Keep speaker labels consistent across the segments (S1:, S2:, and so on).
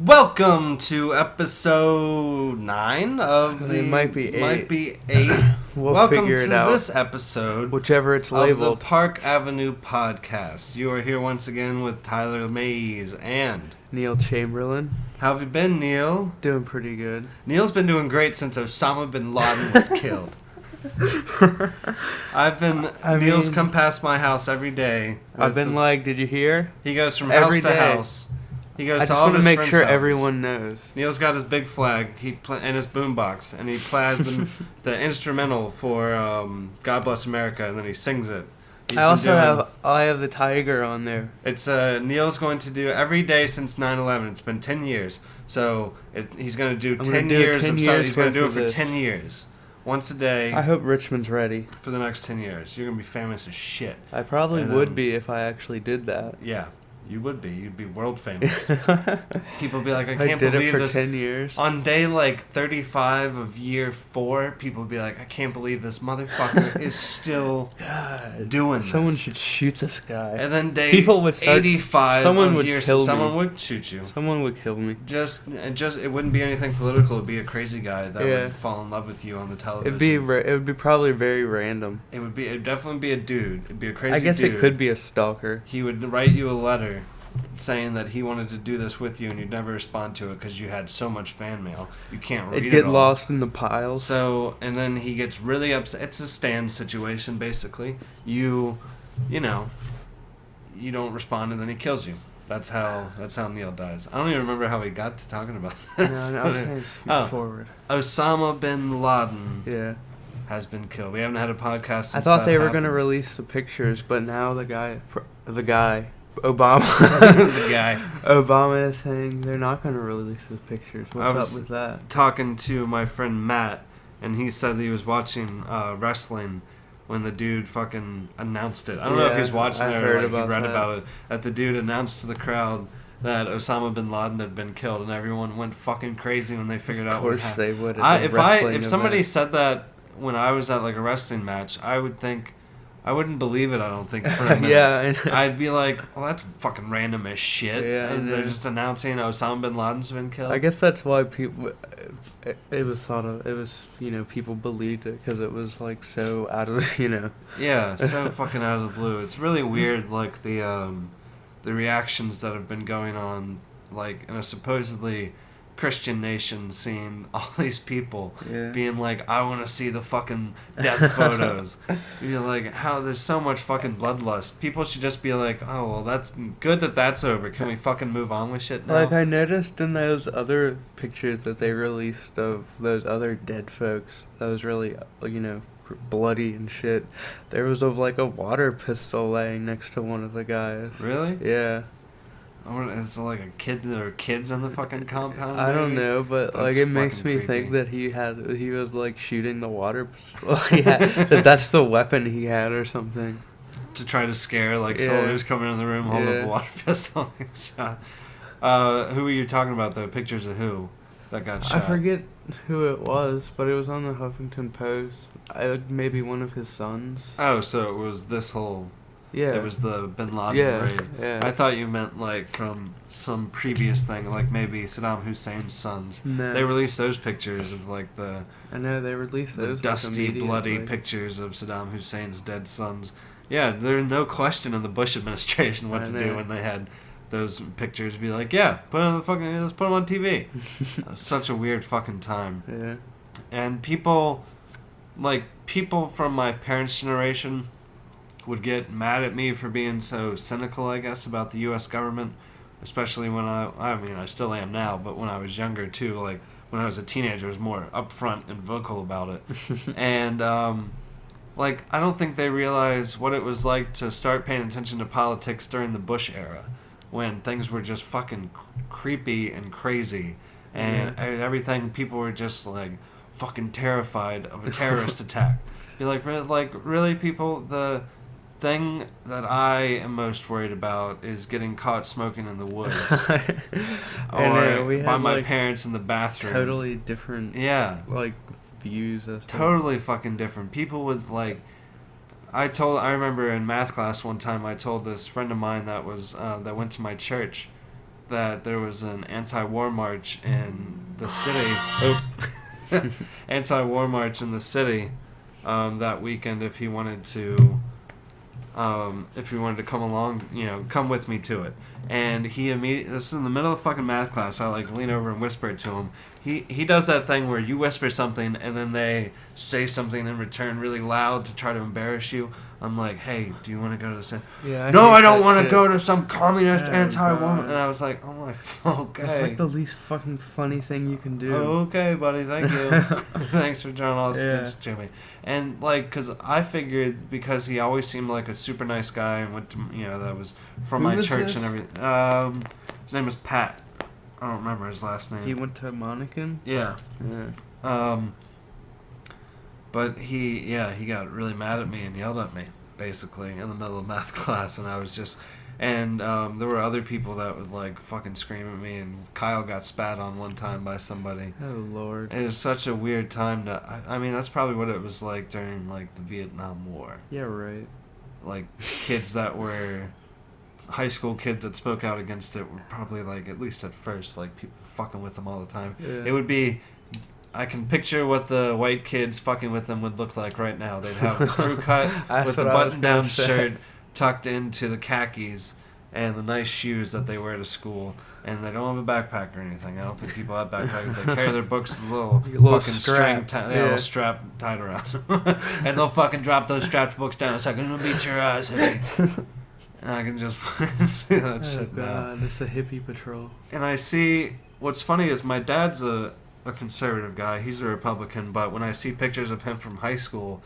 S1: Welcome to episode 9 of the...
S2: It might be 8.
S1: Might be 8.
S2: We'll
S1: Welcome
S2: figure
S1: to
S2: it out.
S1: this episode
S2: Whichever it's
S1: of
S2: labeled.
S1: the Park Avenue Podcast. You are here once again with Tyler Mays and...
S2: Neil Chamberlain.
S1: How have you been, Neil?
S2: Doing pretty good.
S1: Neil's been doing great since Osama Bin Laden was killed. Neil's come past my house every day.
S2: I've been did you hear?
S1: He goes from
S2: Every
S1: house to
S2: day.
S1: house. He goes
S2: I
S1: to
S2: just
S1: all
S2: want
S1: of
S2: to
S1: his
S2: make
S1: friends'
S2: sure
S1: houses.
S2: everyone knows.
S1: Neil's got his big flag and his boombox, and he plays the instrumental for God Bless America, and then he sings it.
S2: I have the tiger on there.
S1: It's Neil's going to do every day since 9/11. It's been 10 years, so he's going to do 10 years of something. He's going to do it for 10 years, once a day.
S2: I hope Richmond's ready
S1: For the next 10 years, you're going to be famous as shit.
S2: I probably would be if I actually did that.
S1: Yeah. You would be. You'd be world famous. People would be like, I can't
S2: did
S1: believe
S2: it for
S1: this.
S2: 10 years.
S1: On day 35 of year 4, people would be like, I can't believe this motherfucker is still doing this.
S2: Someone should shoot this guy.
S1: And then day
S2: People would start,
S1: 85
S2: someone
S1: of
S2: would
S1: year
S2: kill
S1: 6,
S2: me.
S1: someone would shoot you.
S2: Someone would kill me.
S1: Just it wouldn't be anything political. It'd be a crazy guy that would fall in love with you on the television.
S2: It would be probably very random.
S1: It'd definitely be a dude. It'd be a crazy dude.
S2: I guess it could be a stalker.
S1: He would write you a letter saying that he wanted to do this with you, and you'd never respond to it because you had so much fan mail. You can't read it.
S2: It'd get
S1: all.
S2: lost in the piles.
S1: So, and then he gets really upset. It's a stand situation, basically. You don't respond, and then he kills you. That's how Neil dies. I don't even remember how we got to talking about this.
S2: No, I was saying forward.
S1: Osama Bin Laden.
S2: Yeah.
S1: Has been killed. We haven't had a podcast since
S2: I thought they were
S1: going
S2: to release the pictures, but now the guy, Obama,
S1: the guy,
S2: Obama is saying they're not going to release the pictures. What's up with that?
S1: Talking to my friend Matt, and he said that he was watching wrestling when the dude fucking announced it. I don't know if he was watching it or he read about it. That the dude announced to the crowd that Osama Bin Laden had been killed, and everyone went fucking crazy when they figured out what happened.
S2: Of course they would.
S1: If somebody said that when I was at a wrestling match, I wouldn't believe it, I don't think, for a minute.
S2: Yeah.
S1: I'd be like, well, that's fucking random as shit.
S2: Yeah,
S1: they're just announcing Osama Bin Laden's been killed.
S2: I guess that's why people, people believed it, because it was, so out of,
S1: Yeah, so fucking out of the blue. It's really weird, the reactions that have been going on, in a supposedly Christian nation, seeing all these people being like, I want to see the fucking death photos. You're like, how there's so much fucking bloodlust. People should just be like, oh, well, that's good that's over. Can we fucking move on with shit now?
S2: I noticed in those other pictures that they released of those other dead folks, that was really, bloody and shit. There was a water pistol laying next to one of the guys.
S1: Really?
S2: Yeah.
S1: Is it a kid? There are kids in the fucking compound?
S2: I don't know, but
S1: That's
S2: it makes me
S1: creepy.
S2: think that he was shooting the water pistol. That's the weapon he had or something.
S1: To try to scare soldiers coming in the room holding up a water pistol and shot. Who were you talking about? The pictures of who that got shot?
S2: I forget who it was, but it was on the Huffington Post. Maybe one of his sons.
S1: Oh, so it was this whole.
S2: Yeah.
S1: It was the Bin Laden raid.
S2: Yeah.
S1: I thought you meant from some previous thing, maybe Saddam Hussein's sons.
S2: No.
S1: They released those pictures of the.
S2: I know they released those.
S1: The dusty, bloody pictures of Saddam Hussein's dead sons. Yeah, there's no question in the Bush administration what to do when they had those pictures. Be like, yeah, let's put them on TV. Such a weird fucking time.
S2: Yeah.
S1: And people from my parents' generation would get mad at me for being so cynical, I guess, about the U.S. government, especially when I still am now, but when I was younger too, when I was a teenager, I was more upfront and vocal about it. And, I don't think they realize what it was like to start paying attention to politics during the Bush era, when things were just fucking creepy and crazy, and everything, people were just, fucking terrified of a terrorist attack. Be really, people, the thing that I am most worried about is getting caught smoking in the woods or by my parents in the bathroom.
S2: Totally different.
S1: Yeah.
S2: Views of
S1: totally fucking different. People would I remember in math class one time I told this friend of mine that went to my church that there was an anti-war march in the city. Oh. Anti-war march in the city that weekend if he wanted to come along, come with me to it. And he immediately, this is in the middle of fucking math class, I like lean over and whisper it to him. He does that thing where you whisper something and then they say something in return really loud to try to embarrass you. I'm like, hey, do you want to go to the
S2: Yeah.
S1: No, I don't want to go to some communist anti-war. And I was like, oh my, okay.
S2: It's like the least fucking funny thing you can do.
S1: Okay, buddy, thank you. Thanks for drawing all this attention to me. And, like, because I figured, because he always seemed like a super nice guy and went to, that was from my church and everything. His name was Pat. I don't remember his last name.
S2: He went to Monacan?
S1: Yeah. But he got really mad at me and yelled at me, basically, in the middle of math class, and I was just... And there were other people that would, like, fucking scream at me, and Kyle got spat on one time by somebody.
S2: Oh, Lord.
S1: It was such a weird time to... I mean, that's probably what it was like during, like, the Vietnam War.
S2: Yeah, right.
S1: Like, kids that were... High school kids that spoke out against it were probably, like, at least at first, like, people fucking with them all the time.
S2: Yeah.
S1: It would be... I can picture what the white kids fucking with them would look like right now. They'd have the crew cut with the button-down shirt tucked into the khakis and the nice shoes that they wear to school. And they don't have a backpack or anything. I don't think people have backpacks. They carry their books with a little fucking
S2: strap.
S1: little strap tied around them. And they'll fucking drop those strapped books down a second. I'm gonna beat your ass, hippie. And I can just see that shit now.
S2: God, it's the hippie patrol.
S1: And I see... What's funny is my dad's a conservative guy. He's a Republican, but when I see pictures of him from high school,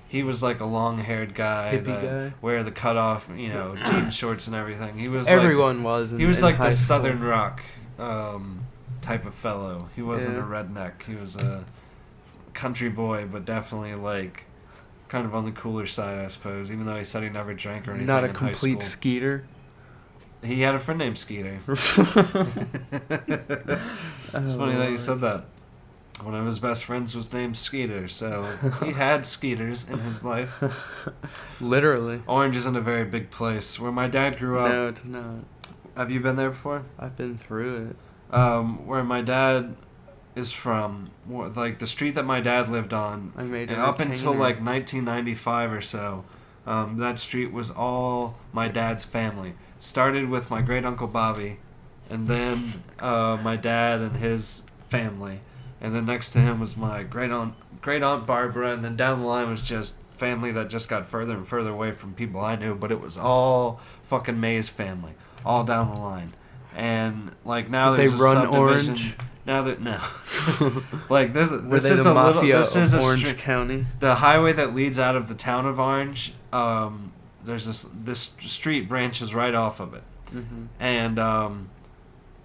S1: he was like a long-haired guy that wear the cutoff, jean shorts and everything. He was
S2: everyone was.
S1: He was like the Southern rock type of fellow. He wasn't a redneck. He was a country boy, but definitely like kind of on the cooler side, I suppose. Even though he said he never drank or anything.
S2: Not a
S1: in
S2: complete
S1: high school.
S2: Skeeter.
S1: He had a friend named Skeeter. It's funny that you said that. One of his best friends was named Skeeter, so he had Skeeters in his life.
S2: Literally.
S1: Orange isn't a very big place. Where my dad grew up...
S2: No, it's not.
S1: Have you been there before?
S2: I've been through it.
S1: Where my dad is from, like the street that my dad lived on, and up until like 1995 or so, that street was all my dad's family. Started with my great uncle Bobby, and then my dad and his family, and then next to him was my great aunt Barbara, and then down the line was just family that just got further and further away from people I knew, but it was all fucking May's family, all down the line. And like now
S2: Did
S1: there's
S2: they
S1: a
S2: run
S1: subdivision.
S2: Orange?
S1: Now that no, like this is
S2: the
S1: a
S2: mafia
S1: little. This is
S2: of
S1: a
S2: Orange County.
S1: The highway that leads out of the town of Orange. There's this street branches right off of it, and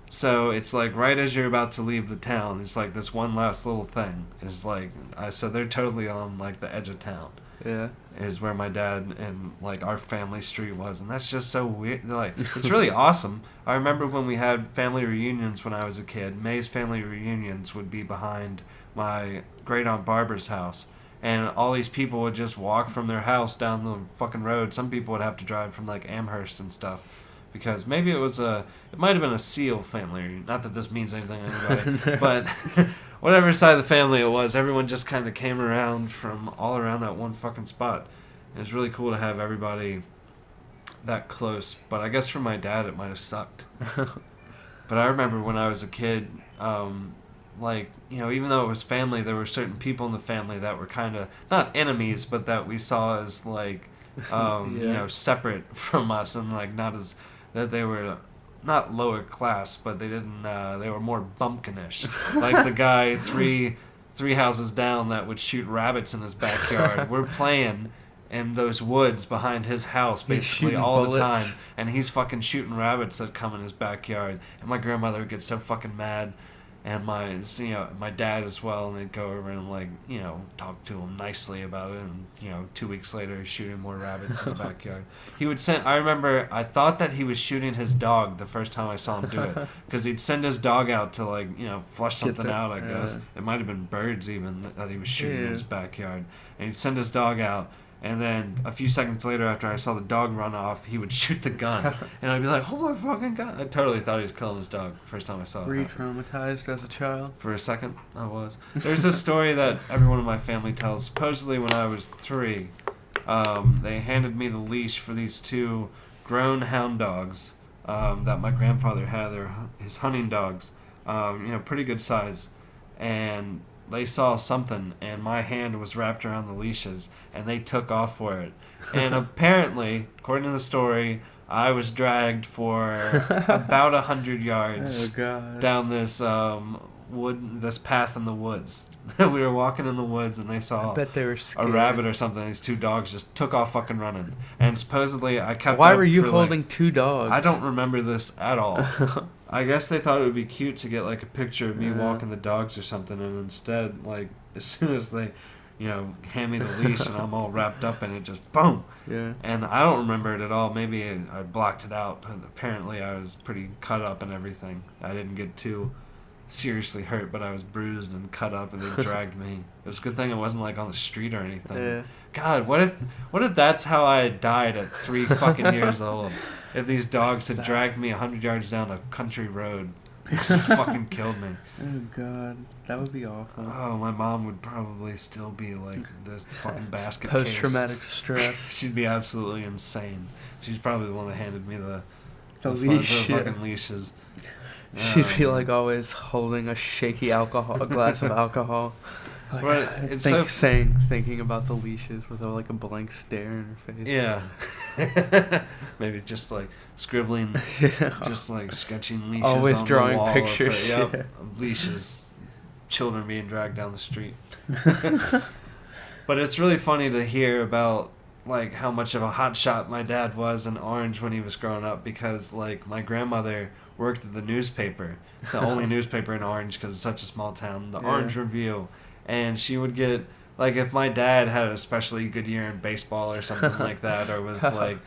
S1: so it's like right as you're about to leave the town, it's like this one last little thing. It's like so they're totally on like the edge of town.
S2: Yeah.
S1: Is where my dad and like our family street was, and that's just so weird. Like it's really awesome. I remember when we had family reunions when I was a kid. May's family reunions would be behind my great aunt Barbara's house, and all these people would just walk from their house down the fucking road. Some people would have to drive from like Amherst and stuff, because maybe it might have been a SEAL family. Not that this means anything to anybody, but whatever side of the family it was, everyone just kind of came around from all around that one fucking spot. It was really cool to have everybody that close, but I guess for my dad it might have sucked. But I remember when I was a kid, even though it was family, there were certain people in the family that were kind of, not enemies, but that we saw as like, separate from us, and like not as, that they were not lower class, but they didn't, they were more bumpkinish. Like the guy three houses down that would shoot rabbits in his backyard. We're playing in those woods behind his house basically all the time, and he's fucking shooting rabbits that come in his backyard, and my grandmother would get so fucking mad, and my dad as well, and they'd go over and like talk to him nicely about it, and 2 weeks later he's shooting more rabbits in the backyard. He would send, I remember I thought that he was shooting his dog the first time I saw him do it, because he'd send his dog out to like flush something out, I guess. It might have been birds even that he was shooting in his backyard, and he'd send his dog out, And then a few seconds later, after I saw the dog run off, he would shoot the gun. And I'd be like, oh my fucking God. I totally thought he was killing his dog first time I saw it.
S2: Were you traumatized as a child?
S1: For a second, I was. There's a story that everyone in my family tells. Supposedly when I was 3, they handed me the leash for these 2 grown hound dogs that my grandfather had. They're his hunting dogs, pretty good size. And they saw something, and my hand was wrapped around the leashes, and they took off for it. And apparently, according to the story, I was dragged for about 100 yards down this this path in the woods. We were walking in the woods, and they saw
S2: I bet they were scared.
S1: A rabbit or something. These 2 dogs just took off fucking running. And supposedly, I kept
S2: Why
S1: up
S2: were you
S1: for,
S2: holding 2 dogs?
S1: I don't remember this at all. I guess they thought it would be cute to get, like, a picture of me walking the dogs or something, and instead, like, as soon as they, hand me the leash and I'm all wrapped up in it, just boom.
S2: Yeah.
S1: And I don't remember it at all. Maybe I blocked it out, but apparently I was pretty cut up and everything. I didn't get too seriously hurt, but I was bruised and cut up, and they dragged me. It was a good thing it wasn't, like, on the street or anything. Yeah. God, what if that's how I died at 3 fucking years old? If these dogs had dragged me 100 yards down a country road, it fucking killed me.
S2: Oh, God. That would be awful.
S1: Oh, my mom would probably still be like this fucking basket
S2: Post-traumatic stress.
S1: She'd be absolutely insane. She's probably the one that handed me the
S2: leash.
S1: The fucking leashes.
S2: She'd be like always holding a shaky a glass of alcohol. Like,
S1: right. It's
S2: thinking about the leashes with like a blank stare in her face.
S1: Yeah. Maybe just like scribbling, just like sketching leashes.
S2: Always
S1: on
S2: drawing
S1: the wall
S2: pictures.
S1: Of leashes. Children being dragged down the street. But it's really funny to hear about like how much of a hotshot my dad was in Orange when he was growing up, because like my grandmother worked at the newspaper, the only newspaper in Orange because it's such a small town, the Orange Review. And she would get, like, if my dad had an especially good year in baseball or something like that, or was like,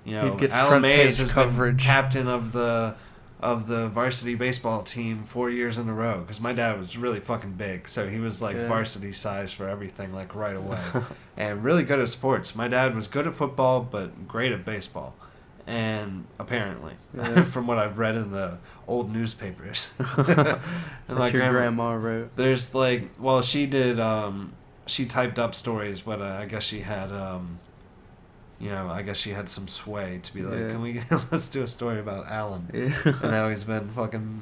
S1: Alan Mays has been captain of the varsity baseball team 4 years in a row, because my dad was really fucking big, so he was like varsity size for everything, like right away, and really good at sports. My dad was good at football, but great at baseball. And apparently, from what I've read in the old newspapers, and
S2: like your grandma wrote.
S1: There's like, well, she did. She typed up stories, but I guess she had, I guess she had some sway to be like, can we let's do a story about Alan, and how he's been fucking,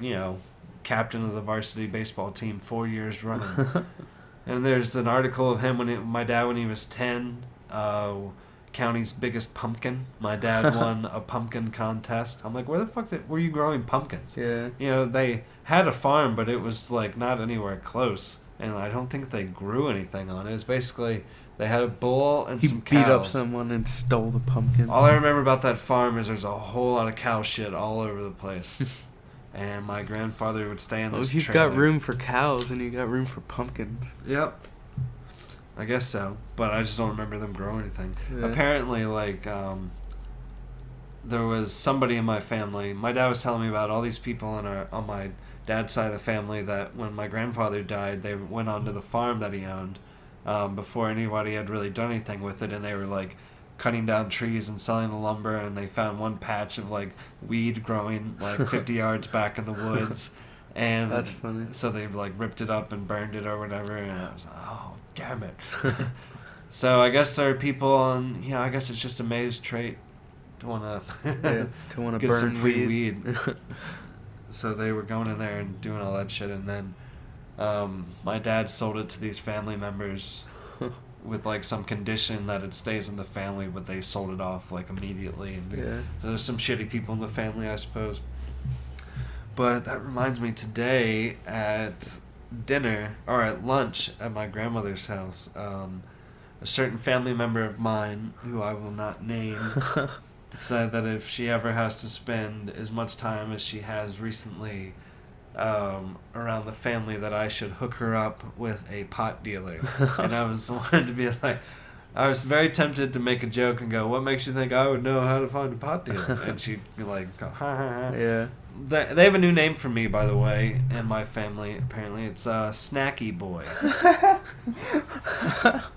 S1: captain of the varsity baseball team 4 years running. And there's an article of him my dad when he was 10. County's biggest pumpkin. My dad won a pumpkin contest. I'm like, where the fuck were you growing pumpkins? Yeah. They had a farm, but it was like not anywhere close, and I don't think they grew anything on it. It's basically they had a bull and some cows.
S2: He beat up someone and stole the pumpkin.
S1: All I remember about that farm is there's a whole lot of cow shit all over the place. And my grandfather would stay in this
S2: trailer. You've got room for cows and you got room for pumpkins.
S1: Yep. I guess so, but I just don't remember them growing anything. Yeah. Apparently, like, there was somebody in my family. My dad was telling me about all these people on my dad's side of the family that when my grandfather died, they went onto the farm that he owned before anybody had really done anything with it, and they were, like, cutting down trees and selling the lumber, and they found one patch of, like, weed growing, like, 50 yards back in the woods. And
S2: that's funny.
S1: So they, like, ripped it up and burned it or whatever, and I was like, oh, damn it. So I guess there are people on, I guess it's just a Mays trait to want to
S2: get
S1: some free weed. So they were going in there and doing all that shit, and then my dad sold it to these family members with like some condition that it stays in the family, but they sold it off like immediately. And so there's some shitty people in the family, I suppose. But that reminds me, today at dinner, or at lunch at my grandmother's house, a certain family member of mine, who I will not name, said that if she ever has to spend as much time as she has recently around the family, that I should hook her up with a pot dealer. And I was wanted to be like, I was very tempted to make a joke and go, what makes you think I would know how to find a pot dealer? And she'd be like, ha ha ha.
S2: Yeah.
S1: they have a new name for me, by the way, in my family. Apparently, it's Snacky Boy.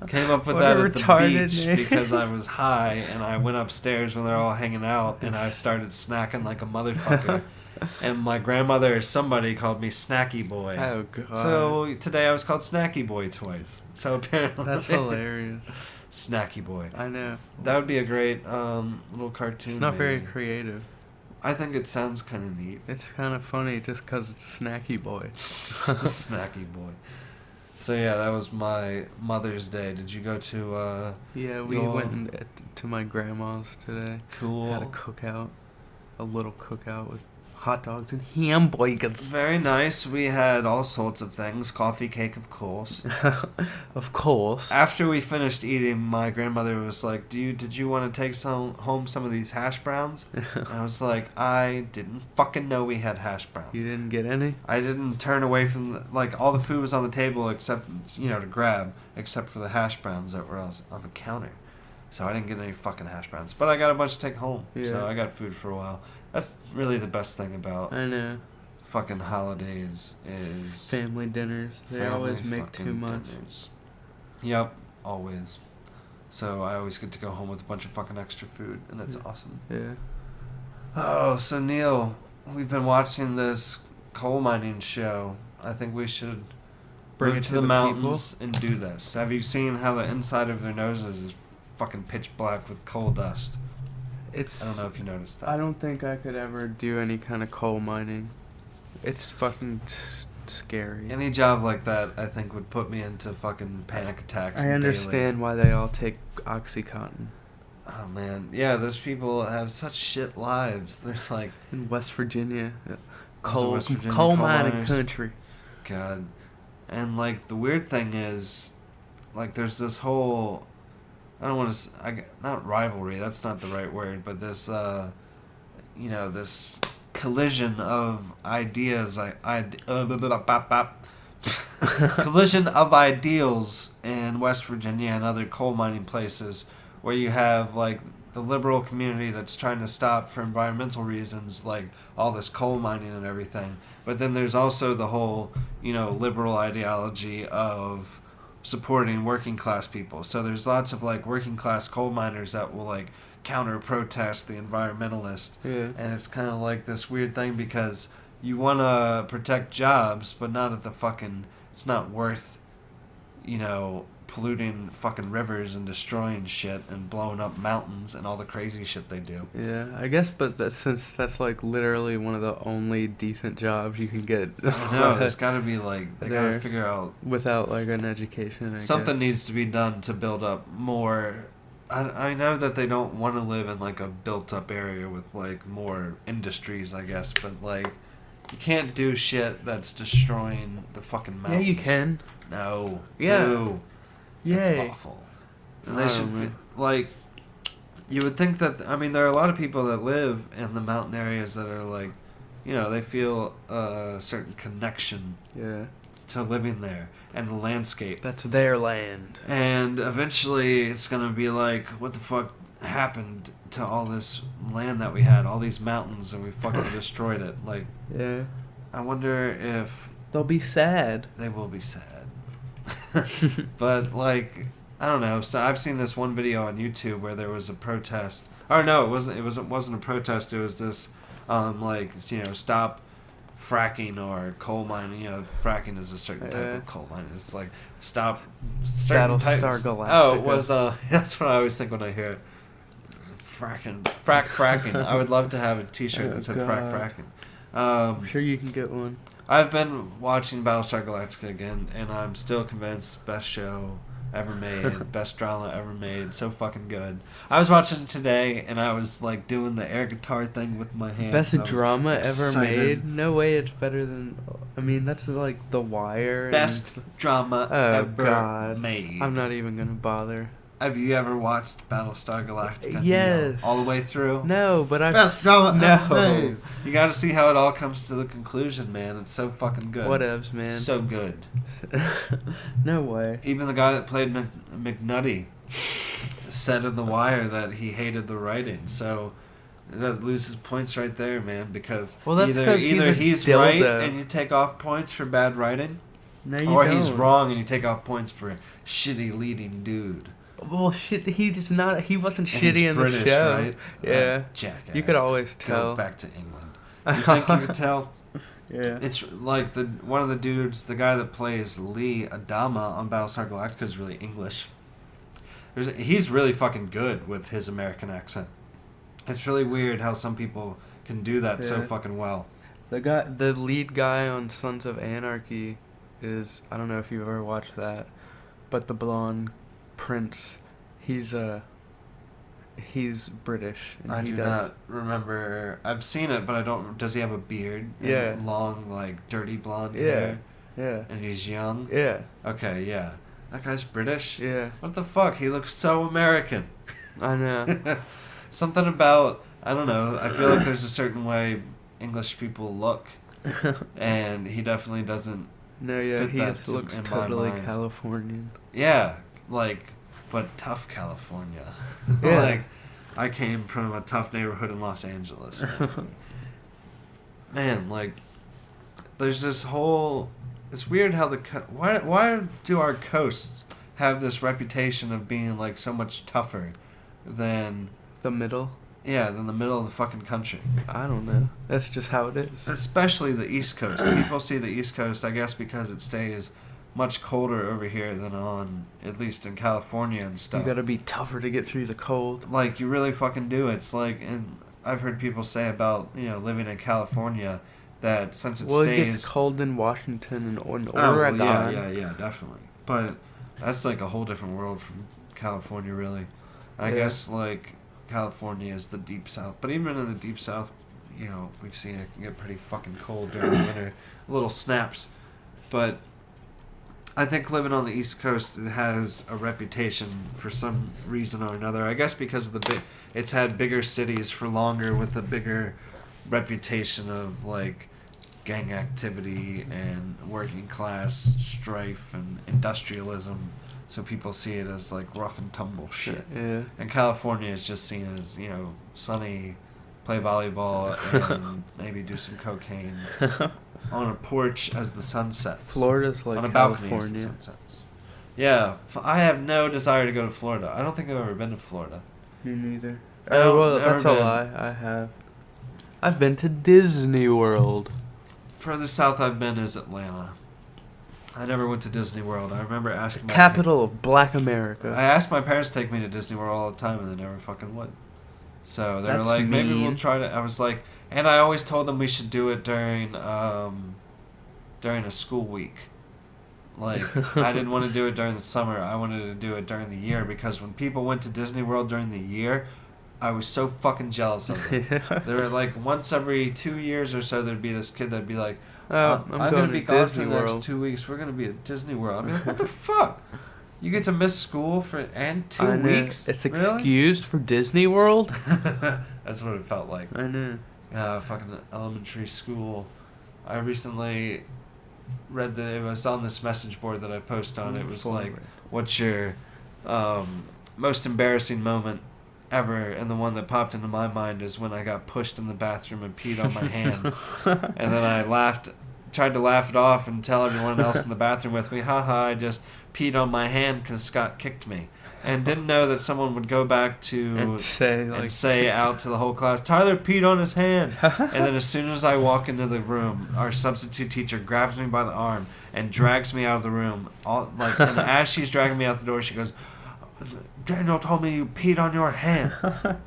S1: Came up with that at the beach
S2: name.
S1: because I was high and I went upstairs when they're all hanging out and I started snacking like a motherfucker. And my grandmother or somebody called me Snacky Boy.
S2: Oh, God.
S1: So today I was called Snacky Boy twice. So apparently...
S2: That's hilarious.
S1: Snacky Boy.
S2: I know.
S1: That would be a great little cartoon.
S2: It's not
S1: maybe.
S2: very creative.
S1: I think it sounds kind of neat.
S2: It's kind of funny just because it's Snacky Boy.
S1: Snacky Boy. So yeah, that was my Mother's Day. Did you go to...
S2: Yeah, we went to my grandma's today.
S1: Cool.
S2: Had a cookout. A little cookout with hot dogs and hamburgers.
S1: Very nice. We had all sorts of things. Coffee, cake, of course.
S2: Of course.
S1: After we finished eating, my grandmother was like, did you want to take home some of these hash browns? And I was like, I didn't fucking know we had hash browns.
S2: You didn't get any?
S1: I didn't turn away from, all the food was on the table except, to grab, except for the hash browns that were on the counter. So I didn't get any fucking hash browns. But I got a bunch to take home.
S2: Yeah.
S1: So I got food for a while. That's really the best thing about
S2: I know.
S1: fucking holidays is...
S2: Family dinners. They always make too much.
S1: Dinners. Yep, always. So I always get to go home with a bunch of fucking extra food, and that's awesome.
S2: Yeah.
S1: Oh, so Neil, we've been watching this coal mining show. I think we should
S2: Bring
S1: move
S2: it
S1: to
S2: to
S1: the
S2: the
S1: mountains and do this. Have you seen how the inside of their noses is fucking pitch black with coal dust? I don't know if you noticed that.
S2: I don't think I could ever do any kind of coal mining. It's fucking scary.
S1: Any job like that, I think, would put me into fucking panic attacks.
S2: I understand why they all take Oxycontin.
S1: Oh, man. Yeah, those people have such shit lives. They're like...
S2: In West Virginia.
S1: Coal
S2: Mining
S1: miners.
S2: country.
S1: God. And, the weird thing is, there's this whole... I don't want to... not rivalry, that's not the right word, but this, this collision of ideas... collision of ideals in West Virginia and other coal mining places where you have, the liberal community that's trying to stop for environmental reasons, all this coal mining and everything. But then there's also the whole, liberal ideology of supporting working class people. So there's lots of working class coal miners that will counter protest the environmentalist.
S2: Yeah.
S1: And it's kind of this weird thing because you want to protect jobs, but not at the fucking... It's not worth, polluting fucking rivers and destroying shit and blowing up mountains and all the crazy shit they do.
S2: Yeah, I guess, but since that's literally one of the only decent jobs you can get.
S1: I know, there's got to be they got to figure out...
S2: Without an education, I
S1: something
S2: guess.
S1: needs to be done to build up more... I know that they don't want to live in a built up area with more industries, I guess, but you can't do shit that's destroying the fucking mountains.
S2: Yeah, you can.
S1: No.
S2: Yeah.
S1: No.
S2: Yay.
S1: It's awful. And they should you would think that there are a lot of people that live in the mountain areas that are they feel a certain connection to living there and the landscape.
S2: That's their land.
S1: And eventually it's going to be what the fuck happened to all this land that we had, all these mountains, and we fucking destroyed it.
S2: Yeah.
S1: I wonder if...
S2: They'll be sad.
S1: They will be sad. But, I don't know. So I've seen this one video on YouTube where there was a protest. Or no, it wasn't a protest. It was this, stop fracking or coal mining. Fracking is a certain type of coal mining. It's stop certain types.
S2: Battlestar Galactica.
S1: Oh, it was, that's what I always think when I hear it. Fracking. I would love to have a t-shirt that said fracking.
S2: I'm sure you can get one.
S1: I've been watching Battlestar Galactica again, and I'm still convinced best show ever made, best drama ever made, so fucking good. I was watching it today, and I was doing the air guitar thing with my hands.
S2: Best drama ever
S1: excited.
S2: made? No way it's better than... that's The Wire.
S1: Best drama ever made.
S2: I'm not even gonna bother.
S1: Have you ever watched Battlestar Galactica?
S2: Yes.
S1: All the way through?
S2: No, but I've...
S1: Best drama ever made. You gotta see how it all comes to the conclusion, man. It's so fucking good.
S2: Whatevs, man.
S1: So good.
S2: No way.
S1: Even the guy that played McNutty said in The Wire that he hated the writing. So That loses points right there, man, because
S2: Well, that's
S1: either
S2: he's
S1: he's right
S2: dildo.
S1: and you take off points for bad writing,
S2: No, you
S1: or
S2: don't.
S1: he's wrong and you take off points for shitty leading dude.
S2: Well, shit, he's not. He wasn't
S1: And
S2: shitty
S1: he's
S2: in
S1: British,
S2: the show.
S1: right?
S2: Yeah,
S1: Jackass.
S2: you could always tell.
S1: Go back to England. You think you could tell?
S2: Yeah.
S1: It's like one of the dudes, the guy that plays Lee Adama on Battlestar Galactica is really English. He's really fucking good with his American accent. It's really weird how some people can do that so fucking well.
S2: The lead guy on Sons of Anarchy is, I don't know if you've ever watched that, but the blonde prince, he's British. And
S1: I do not remember. I've seen it, but I don't. Does he have a beard?
S2: Yeah.
S1: And long, like dirty blonde hair.
S2: Yeah.
S1: And he's young.
S2: Yeah.
S1: Okay, yeah. That guy's British.
S2: Yeah.
S1: What the fuck? He looks so American.
S2: I know.
S1: Something about, I don't know, I feel like there's a certain way English people look, and he definitely doesn't.
S2: No, yeah,
S1: fit
S2: he
S1: that
S2: looks
S1: in my
S2: totally
S1: mind.
S2: Californian.
S1: Yeah, like, but tough California.
S2: Yeah.
S1: Like, I came from a tough neighborhood in Los Angeles. Man, like, there's this whole. It's weird how why do our coasts have this reputation of being like so much tougher than
S2: The middle?
S1: than the middle of the fucking country.
S2: I don't know. That's just how it is.
S1: Especially the East Coast. People see the East Coast, I guess, because it stays much colder over here than at least in California and stuff.
S2: You gotta be tougher to get through the cold.
S1: Like, you really fucking do. It's like, and I've heard people say about, living in California, that since it
S2: Well,
S1: stays...
S2: it gets cold in Washington and Oregon.
S1: Well, yeah, definitely. But that's like a whole different world from California, really. I guess, like, California is the deep south. But even in the deep south, we've seen it can get pretty fucking cold during the winter. Little snaps. But I think living on the East Coast, it has a reputation for some reason or another. I guess because of it's had bigger cities for longer with a bigger reputation of, like, gang activity and working class strife and industrialism. So people see it as, like, rough and tumble shit.
S2: Yeah.
S1: And California is just seen as, sunny, play volleyball, and maybe do some cocaine on a porch as the sun sets.
S2: Florida's like
S1: on a
S2: California.
S1: balcony as the sun sets. Yeah, I have no desire to go to Florida. I don't think I've ever been to Florida.
S2: Me neither.
S1: No,
S2: Well,
S1: never
S2: that's a
S1: been.
S2: lie. I have. I've been to Disney World.
S1: Further south I've been is Atlanta. I never went to Disney World. I remember asking my
S2: Capital of Black America.
S1: I asked my parents to take me to Disney World all the time, and they never fucking would. So they
S2: That's
S1: were like, maybe we'll
S2: mean.
S1: try to. I was like, and I always told them we should do it during a school week. Like, I didn't want to do it during the summer. I wanted to do it during the year, because when people went to Disney World during the year, I was so fucking jealous of them. They were like, once every 2 years or so, there'd be this kid that'd be like,
S2: I'm
S1: going
S2: going
S1: to be
S2: to
S1: gone
S2: Disney
S1: for the next
S2: World.
S1: 2 weeks. We're going to be at Disney World. I'm like, what the fuck? You get to miss school for 2
S2: I know.
S1: weeks?
S2: It's
S1: Really?
S2: excused for Disney World?
S1: That's what it felt like.
S2: I know.
S1: Fucking elementary school. I recently read that it was on this message board that I post on. It was like, what's your most embarrassing moment ever? And the one that popped into my mind is when I got pushed in the bathroom and peed on my hand. And then I tried to laugh it off and tell everyone else in the bathroom with me, haha, I just peed on my hand because Scott kicked me. And didn't know that someone would go back to
S2: And say
S1: out to the whole class, Tyler peed on his hand. And then as soon as I walk into the room, our substitute teacher grabs me by the arm and drags me out of the room. And as she's dragging me out the door, she goes, Daniel told me you peed on your hand.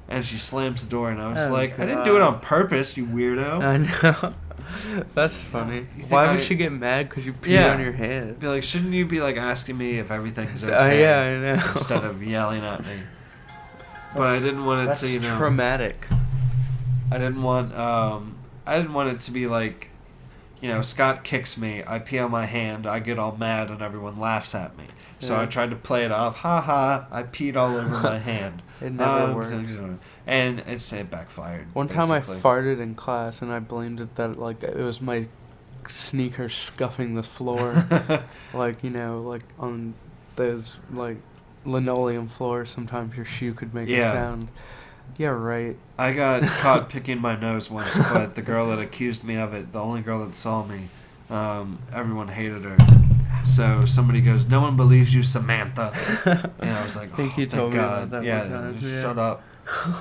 S1: And she slams the door, and I was like, I didn't do it on purpose, you weirdo.
S2: I know. That's funny. Why would she get mad because you peed on your hand?
S1: Be like, shouldn't you be like asking me if everything's okay?
S2: Yeah, I know.
S1: Instead of yelling at me. But I didn't want it to,
S2: That's traumatic.
S1: I didn't want it to be like, Scott kicks me, I pee on my hand, I get all mad, and everyone laughs at me. So I tried to play it off, haha, I peed all over my hand.
S2: It never worked.
S1: And it backfired.
S2: One time I farted in class, and I blamed it that, like, it was my sneaker scuffing the floor. Like, like on those, like, linoleum floors, sometimes your shoe could make a sound. Yeah, right.
S1: I got caught picking my nose once, but the girl that accused me of it, the only girl that saw me, everyone hated her. So somebody goes, "No one believes you, Samantha." And I was like, "Oh,
S2: I think you
S1: thank
S2: told me
S1: God."
S2: about that
S1: Yeah,
S2: one time. Yeah.
S1: shut up.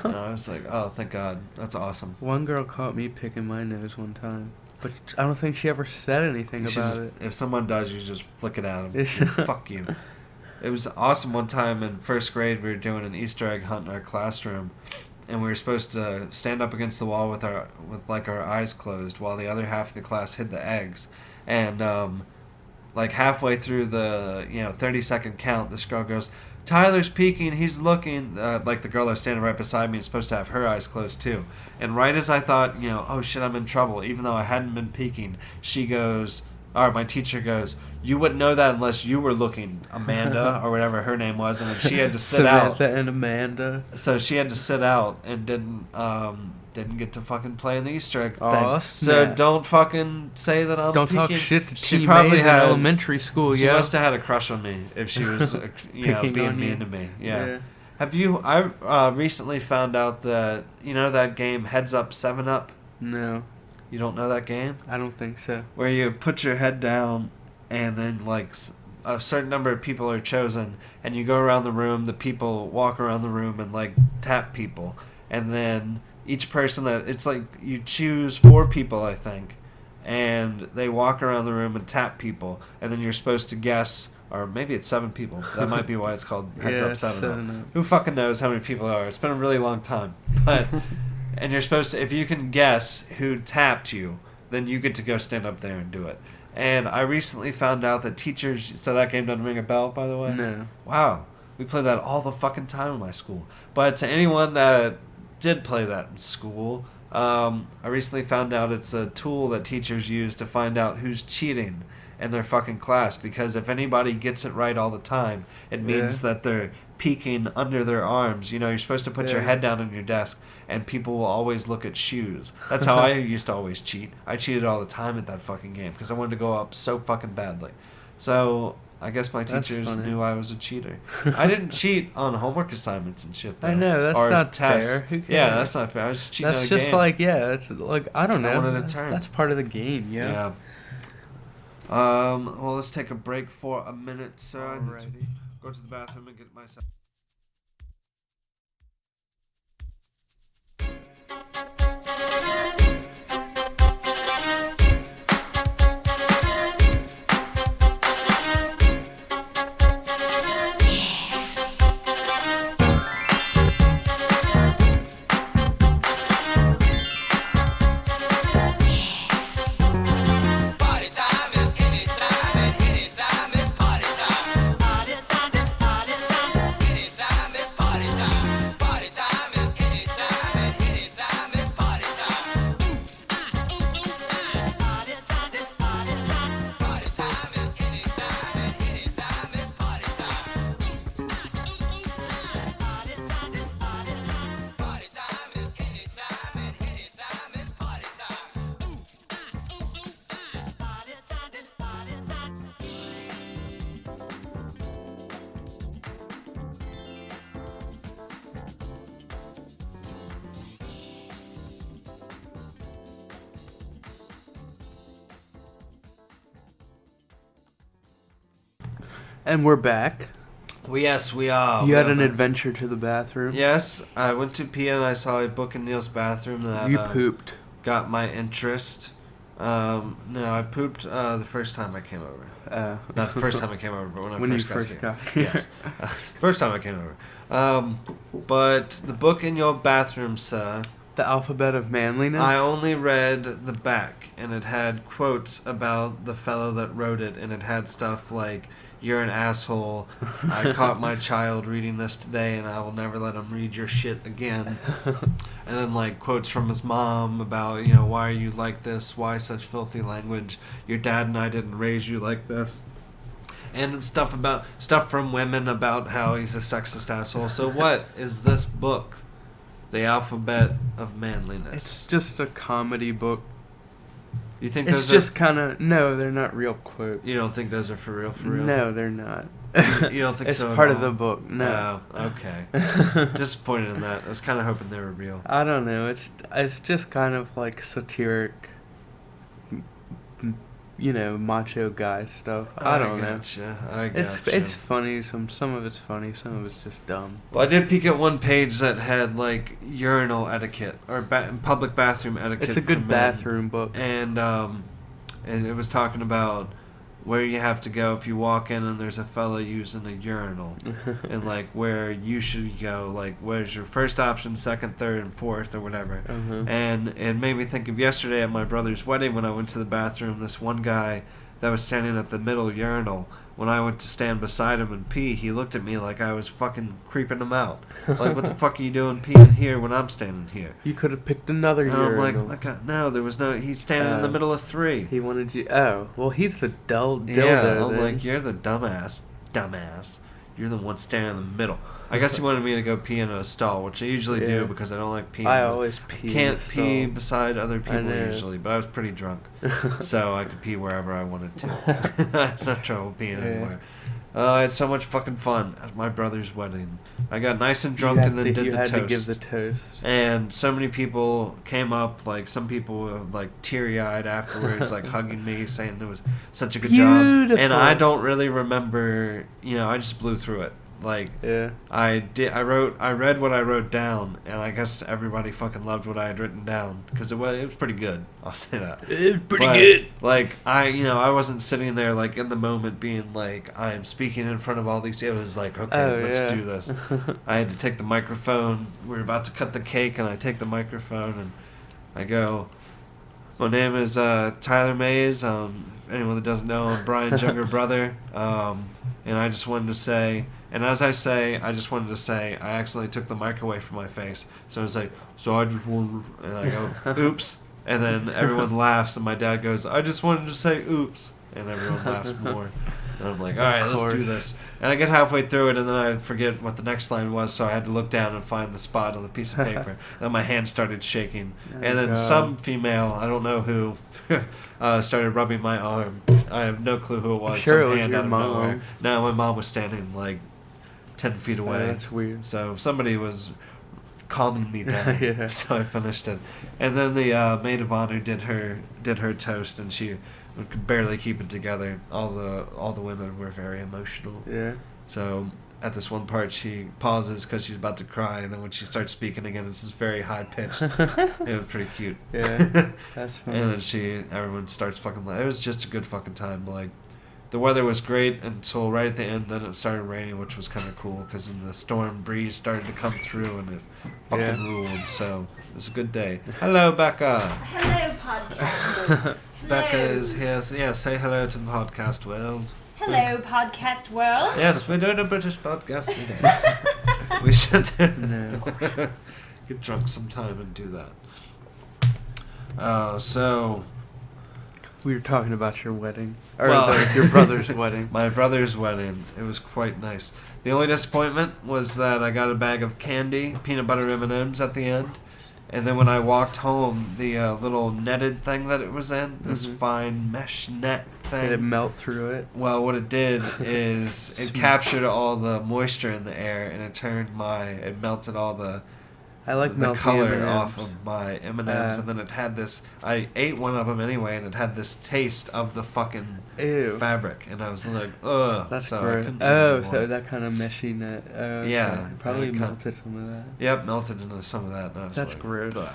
S1: And I was like, "Oh, thank God. That's awesome."
S2: One girl caught me picking my nose one time, but I don't think she ever said anything about it.
S1: If someone does, you just flick it at them. Fuck you. It was awesome one time in first grade. We were doing an Easter egg hunt in our classroom, and we were supposed to stand up against the wall with our eyes closed while the other half of the class hid the eggs. And like halfway through the 30-second count, this girl goes, "Tyler's peeking, he's looking." Like the girl that was standing right beside me is supposed to have her eyes closed too. And right as I thought, oh shit, I'm in trouble, even though I hadn't been peeking, she goes, or my teacher goes, "You wouldn't know that unless you were looking, Amanda," or whatever her name was, and then she had to sit out.
S2: Samantha and Amanda.
S1: So she had to sit out and didn't get to fucking play in the Easter egg
S2: thing.
S1: So don't fucking say that I'm
S2: Don't
S1: peeking.
S2: talk shit to
S1: She
S2: teammates in elementary school.
S1: She must have had a crush on me if she was being mean to me. Yeah. Have you? I recently found out that that game Heads Up 7 Up.
S2: No.
S1: You don't know that game?
S2: I don't think so.
S1: Where you put your head down, and then like a certain number of people are chosen, and you go around the room. The people walk around the room and like tap people, and then each person it's like you choose 4 people, I think, and they walk around the room and tap people, and then you're supposed to guess. Or maybe it's 7 people. That might be why it's called Heads Up 7 Up. Who fucking knows how many people there are? It's been a really long time, but. And you're supposed to, if you can guess who tapped you, then you get to go stand up there and do it. And I recently found out that teachers, so that game doesn't ring a bell, by the way?
S2: No.
S1: Wow. We play that all the fucking time in my school. But to anyone that did play that in school, I recently found out it's a tool that teachers use to find out who's cheating in their fucking class, because if anybody gets it right all the time, it means that they're peeking under their arms. You're supposed to put your head down on your desk, and people will always look at shoes. That's how I used to always cheat. I cheated all the time at that fucking game because I wanted to go up so fucking badly. So I guess my teachers knew I was a cheater. I didn't cheat on homework assignments and shit, though.
S2: I know, that's not tests. Fair. Who cares? Yeah,
S1: that's not fair. I was just cheating on a game.
S2: That's just like, it's like, I don't know.
S1: I wanted a turn.
S2: That's part of the game, yeah.
S1: Well, let's take a break for a minute, sir. I need to go to the bathroom and get myself.
S2: And we're back.
S1: Yes, we are.
S2: You had an adventure to the bathroom.
S1: Yes, I went to pee and I saw a book in Neals Bathroom that
S2: you pooped.
S1: Got my interest. No, I pooped the first time I came over. Not the first time I came over, but when I first got here. Yes, first time I came over. But the book in your bathroom, sir.
S2: The Alphabet of Manliness?
S1: I only read the back, and it had quotes about the fellow that wrote it, and it had stuff like, "You're an asshole. I caught my child reading this today, and I will never let him read your shit again." And then, like, quotes from his mom about, "Why are you like this? Why such filthy language? Your dad and I didn't raise you like this." And stuff from women about how he's a sexist asshole. So what is this book? The Alphabet of Manliness.
S2: It's just a comedy book.
S1: You think
S2: it's just kind of... No, they're not real quotes.
S1: You don't think those are for real?
S2: No, they're not.
S1: You don't think
S2: it's
S1: so?
S2: It's part
S1: at
S2: of the
S1: all?
S2: book. No.
S1: Oh, okay. Disappointed in that. I was kind of hoping they were real.
S2: I don't know. It's just kind of like satiric, macho guy stuff. I don't know.
S1: I gotcha.
S2: It's funny. Some of it's funny. Some of it's just dumb.
S1: Well, I did peek at one page that had like urinal etiquette or public bathroom etiquette.
S2: It's a good
S1: for men.
S2: bathroom book.
S1: And it was talking about where you have to go if you walk in and there's a fella using a urinal, and like where you should go, like where's your first option, second, third, and fourth, or whatever. And it made me think of yesterday at my brother's wedding when I went to the bathroom. This one guy that was standing at the middle urinal. When I went to stand beside him and pee, he looked at me like I was fucking creeping him out. Like, what the fuck are you doing peeing here when I'm standing here?
S2: You could have picked another urinal.
S1: And I'm like, no, there was no... He's standing in the middle of 3.
S2: He wanted you... Oh, well, he's the dildo.
S1: Yeah, I'm like, you're the dumbass. You're the one standing in the middle. I guess he wanted me to go pee in a stall, which I usually do because I don't like peeing.
S2: I always pee.
S1: Can't pee beside other people usually, but I was pretty drunk, so I could pee wherever I wanted to. I had no trouble peeing anywhere. I had so much fucking fun at my brother's wedding. I got nice and drunk and then did the toast. You had to give the toast. And so many people came up, like some people were like teary-eyed afterwards, like hugging me, saying it was such a good job. And I don't really remember, I just blew through it. Like, I read what I wrote down, and I guess everybody fucking loved what I had written down, because it was pretty good, I'll say that.
S2: It was pretty good.
S1: Like, I wasn't sitting there, like, in the moment being like, I am speaking in front of all these, it was like, okay, let's do this. I had to take the microphone, we were about to cut the cake, and I take the microphone, and I go, my name is Tyler Mays, if anyone that doesn't know, I'm Brian's younger brother, and I just wanted to say... And as I say, I just wanted to say, I accidentally took the mic away from my face. So I was like, so I just wanted... And I go, oops. And then everyone laughs, and my dad goes, I just wanted to say oops. And everyone laughs more. And I'm like, all right, let's do this. And I get halfway through it, and then I forget what the next line was, so I had to look down and find the spot on the piece of paper. And then my hand started shaking. And then some female, I don't know who, started rubbing my arm. I have no clue who it was.
S2: Sure,
S1: some
S2: it was
S1: hand
S2: your
S1: out of
S2: mom.
S1: nowhere. No, my mom was standing, like, 10 feet away.
S2: Oh, that's weird.
S1: So somebody was calming me down. So I finished it. And then the maid of honor did her toast, and she could barely keep it together. All the women were very emotional. Yeah. So at this one part, she pauses because she's about to cry, and then when she starts speaking again, it's just very high pitched. It was pretty cute. Yeah, that's funny. And then everyone starts fucking. It was just a good fucking time. Like, the weather was great until right at the end. Then it started raining, which was kind of cool because then the storm breeze started to come through, and it fucking ruled. So it was a good day. Hello, Becca.
S3: Hello, podcast.
S1: Becca is here. Yeah, say hello to the podcast world.
S3: Hello, podcast world.
S1: Yes, we're doing a British podcast today. We should get drunk sometime and do that. So
S2: we were talking about your wedding, or your brother's wedding.
S1: My brother's wedding. It was quite nice. The only disappointment was that I got a bag of candy, peanut butter M&Ms at the end. And then when I walked home, the little netted thing that it was in, this fine mesh net thing.
S2: Did it melt through it?
S1: Well, what it did is it captured all the moisture in the air, and it melted all the color
S2: M&Ms.
S1: off of my M&Ms, and then it had this. I ate one of them anyway, and it had this taste of the fucking fabric, and I was like, ugh.
S2: That's
S1: so
S2: gross. So that kind of meshy net.
S1: Yeah,
S2: probably melted some of that.
S1: Yep, melted into some of that. And I was
S2: That's
S1: like,
S2: gross.
S1: Blah.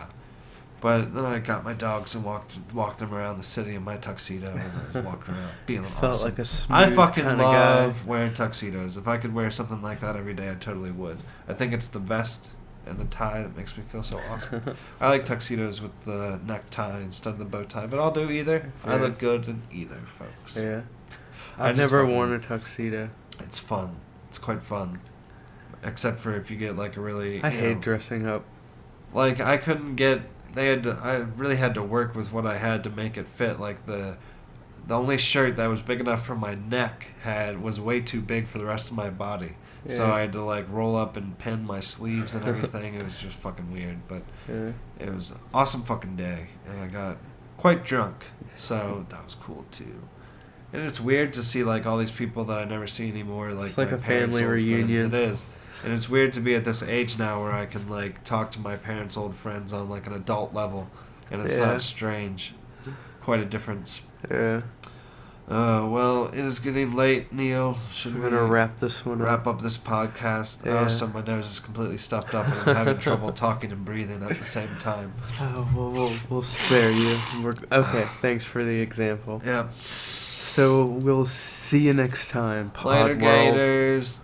S1: But then I got my dogs and walked them around the city in my tuxedo, and I was walking around feeling
S2: Felt
S1: awesome.
S2: like a smooth
S1: I fucking
S2: kinda
S1: love
S2: guy.
S1: wearing tuxedos. If I could wear something like that every day, I totally would. I think it's the vest and the tie that makes me feel so awesome. I like tuxedos with the necktie instead of the bow tie, but I'll do either. Yeah. I look good in either, folks.
S2: Yeah. I've never worn a tuxedo.
S1: It's fun. It's quite fun. Except for if you get like a really...
S2: I hate dressing up.
S1: Like, I couldn't get... I really had to work with what I had to make it fit. Like, the only shirt that was big enough for my neck was way too big for the rest of my body. Yeah. So I had to like roll up and pin my sleeves and everything. It was just fucking weird, but it was an awesome fucking day, and I got quite drunk, so that was cool too. And it's weird to see like all these people that I never see anymore. Like
S2: It's like
S1: my
S2: a
S1: parents'
S2: family
S1: old
S2: reunion.
S1: Friends. It is, and it's weird to be at this age now where I can like talk to my parents' old friends on like an adult level, and it's
S2: Yeah.
S1: not strange. Quite a difference.
S2: Yeah.
S1: Well, it is getting late, Neil. Should
S2: We're
S1: we
S2: gonna wrap this one
S1: wrap
S2: up.
S1: up this podcast?
S2: Yeah.
S1: Oh, so my nose is completely stuffed up, and I'm having trouble talking and breathing at the same time.
S2: Oh, well, we'll spare you. Okay, thanks for the example.
S1: Yeah.
S2: So we'll see you next time, Pod
S1: Later,
S2: World.
S1: Gators.